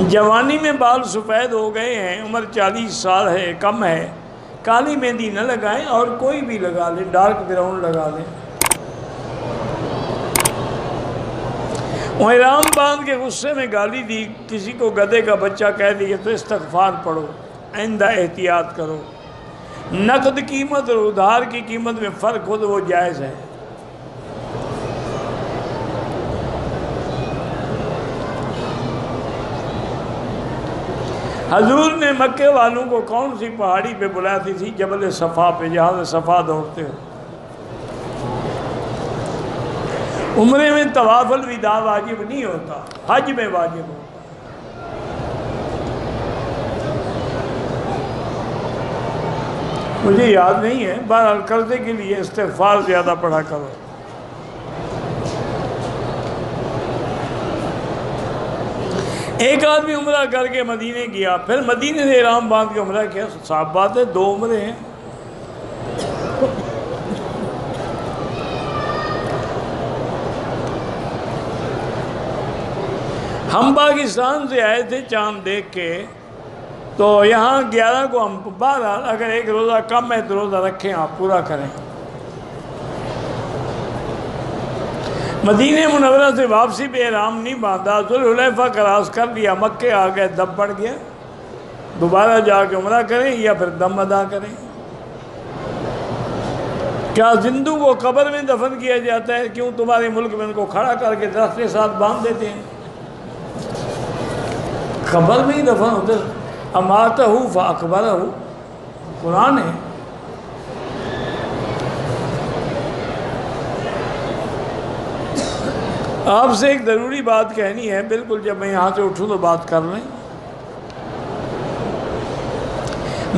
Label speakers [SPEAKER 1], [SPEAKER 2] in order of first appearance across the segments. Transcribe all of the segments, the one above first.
[SPEAKER 1] जवानी में बाल सफ़ेद हो गए हैं, उम्र 40 साल है, कम है, काली मेहंदी न लगाएं और कोई भी लगा लें, डार्क ब्राउन लगा लें। इहराम बांध के गुस्से में गाली दी, किसी को गधे का बच्चा कह दिया तो इस्तग़फ़ार पढ़ो, आइंदा एहतियात करो। नकद कीमत और उधार की कीमत में फ़र्क हो तो वो जायज़ है। हजूर ने मक्के वालों को कौन सी पहाड़ी पे बुलाती थी? जबल सफ़ा पे, जहाँ से सफ़ा दौड़ते हो। उम्रे में तवाफ़ुल विदा वाजिब नहीं होता, हज में वाजिब होता। मुझे याद नहीं है, बहरहाल कर्जे के लिए इस्तिग़फ़ार ज़्यादा पढ़ा करो। एक आदमी उम्रा करके मदीने गया, फिर मदीने से इहराम बांध के उम्रा किया। साफ बात है, 2 उम्रे हैं। हम पाकिस्तान से आए थे चांद देख के, तो यहाँ 11 को हम, बहरहाल अगर एक रोज़ा कम है तो रोज़ा रखें, आप पूरा करें। मदीने मुनव्वरा से वापसी पे इहराम नहीं बांधा, ज़ुल्हुलैफ़ा क्रॉस कर लिया, मक्के आ गए, दम पड़ गया। दोबारा जाके उम्रा करें या फिर दम अदा करें। क्या जिंदू को कब्र में दफन किया जाता है? क्यों तुम्हारे मुल्क में उनको खड़ा करके दरख्त के साथ बांध देते हैं? कब्र में ही दफन होते। अमातहू फ़अक़बरहू, कुरान है। आपसे एक ज़रूरी बात कहनी है, बिल्कुल जब मैं यहाँ से उठूँ तो बात कर लें।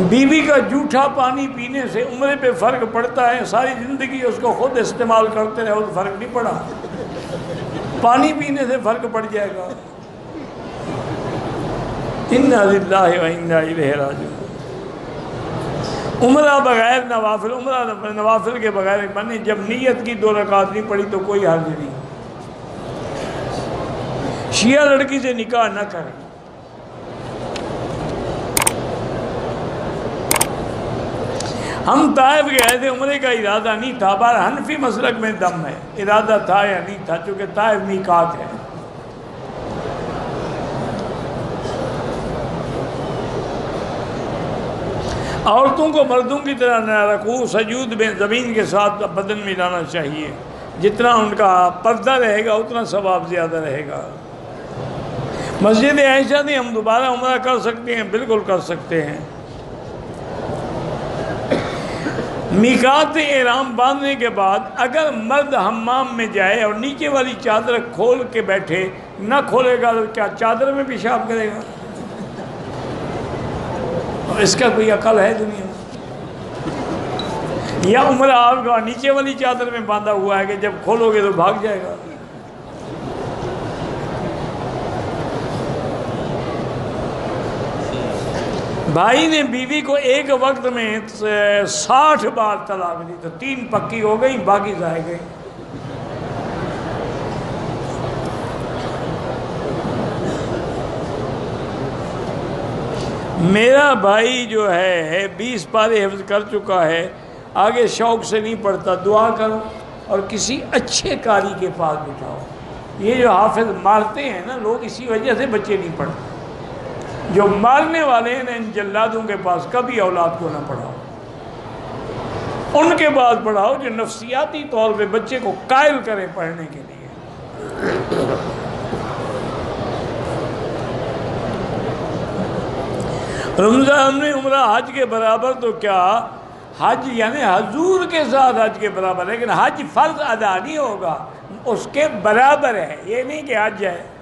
[SPEAKER 1] बीवी का जूठा पानी पीने से उम्र पे फ़र्क पड़ता है? सारी ज़िंदगी उसको खुद इस्तेमाल करते रहे तो फ़र्क नहीं पड़ा, पानी पीने से फ़र्क पड़ जाएगा। इन्ना लिल्लाहि व इन्ना इलैहि राजिऊन। उम्रा बगैर नवाफिल, उम्रा नवाफिल के बगैर बने। जब नीयत की 2 रकात नहीं पड़ी तो कोई हर्ज नहीं। शिया लड़की से निकाह न करें। हम ताइफ गए थे, उम्रे का इरादा नहीं था। बार हनफी मसलक में दम है, इरादा था या नहीं था, चूँकि ताइफ मीकात है। औरतों को मर्दों की तरह न रखूँ, सजूद में ज़मीन के साथ बदन मिलाना चाहिए। जितना उनका पर्दा रहेगा उतना सवाब ज़्यादा रहेगा। मस्जिद आयशा से हम दोबारा उम्रा कर सकते हैं? बिल्कुल कर सकते हैं। मीकात एहराम बांधने के बाद अगर मर्द हम्माम में जाए और नीचे वाली चादर खोल के बैठे, न खोलेगा तो क्या चादर में पेशाब करेगा? और इसका कोई अकल है दुनिया में? या उम्रा आपका नीचे वाली चादर में बांधा हुआ है कि जब खोलोगे तो भाग जाएगा? भाई ने बीवी को एक वक्त में 60 बार तलाक दी, तो 3 पक्की हो गई, बाकी जाए गई। मेरा भाई जो है 20 पारे हिफ्ज़ कर चुका है, आगे शौक़ से नहीं पढ़ता। दुआ करो और किसी अच्छे कारी के पास बिठाओ। ये जो हाफिज़ मारते हैं ना लोग, इसी वजह से बच्चे नहीं पढ़ते। जो मारने वाले हैं ना, इन जल्लादों के पास कभी औलाद को ना पढ़ाओ। उनके पास पढ़ाओ जो नफ्सियाती तौर पे बच्चे को कायल करें पढ़ने के लिए। रमज़ान में उम्रा हज के बराबर तो क्या? हज यानी हजूर के साथ हज के बराबर, लेकिन हज फ़र्ज़ अदा नहीं होगा, उसके बराबर है। ये नहीं कि हज है।